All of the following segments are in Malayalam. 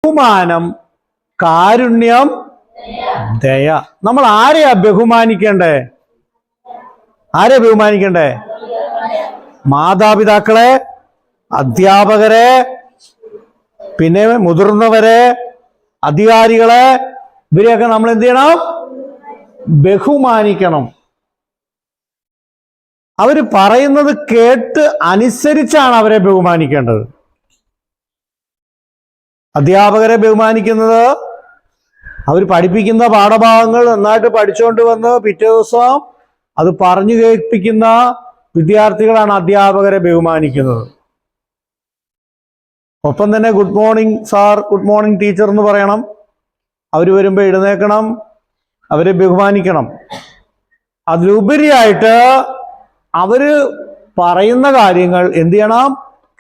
ബഹുമാനം, കാരുണ്യം, ദയ. നമ്മൾ ആരെയാ ബഹുമാനിക്കണ്ടേ? ആരെ ബഹുമാനിക്കണ്ടേ? മാതാപിതാക്കളെ, അധ്യാപകരെ, പിന്നെ മുതിർന്നവരെ, അധികാരികളെ, ഇവരെയൊക്കെ നമ്മൾ എന്ത് ചെയ്യണം? ബഹുമാനിക്കണം. അവർ പറയുന്നത് കേട്ട് അനുസരിച്ചാണ് അവരെ ബഹുമാനിക്കേണ്ടത്. അധ്യാപകരെ ബഹുമാനിക്കുന്നത് അവർ പഠിപ്പിക്കുന്ന പാഠഭാഗങ്ങൾ നന്നായിട്ട് പഠിച്ചുകൊണ്ട് വന്ന് പിറ്റേ ദിവസം അത് പറഞ്ഞു കേൾപ്പിക്കുന്ന വിദ്യാർത്ഥികളാണ് അധ്യാപകരെ ബഹുമാനിക്കുന്നത്. ഒപ്പം തന്നെ good morning sir, good morning teacher എന്ന് പറയണം. അവർ വരുമ്പോൾ എഴുന്നേൽക്കണം, അവരെ ബഹുമാനിക്കണം. അതിലുപരിയായിട്ട് അവര് പറയുന്ന കാര്യങ്ങൾ എന്ത് ചെയ്യണം?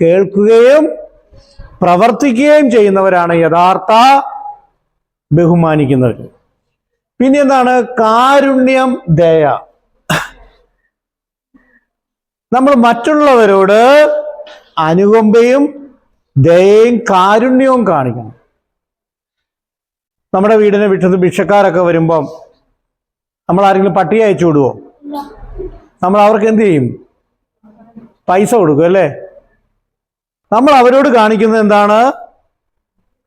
കേൾക്കുകയും പ്രവർത്തിക്കുകയും ചെയ്യുന്നവരാണ് യഥാർത്ഥ ബഹുമാനിക്കുന്നവർ. പിന്നെ എന്താണ്? കാരുണ്യം, ദയ. നമ്മൾ മറ്റുള്ളവരോട് അനുകമ്പയും ദയയും കാരുണ്യവും കാണിക്കണം. നമ്മുടെ വീടിനെ വിട്ടത് ഭിക്ഷക്കാരൊക്കെ വരുമ്പം നമ്മൾ ആരെങ്കിലും പട്ടിയെ അയച്ചു വിടുവോ? നമ്മൾ അവർക്ക് എന്ത് ചെയ്യും? പൈസ കൊടുക്കും അല്ലേ? നമ്മൾ അവരോട് കാണിക്കുന്നത് എന്താണ്?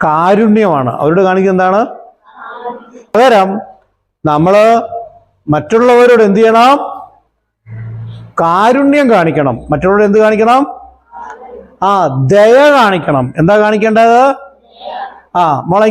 കാരുണ്യമാണ്. അവരോട് കാണിക്കുന്നത് എന്താണ്? പകരം നമ്മൾ മറ്റുള്ളവരോട് എന്ത് ചെയ്യണം? കാരുണ്യം കാണിക്കണം. മറ്റുള്ളവരോട് എന്ത് കാണിക്കണം? ദയ കാണിക്കണം. എന്താ കാണിക്കേണ്ടത്? മോളെ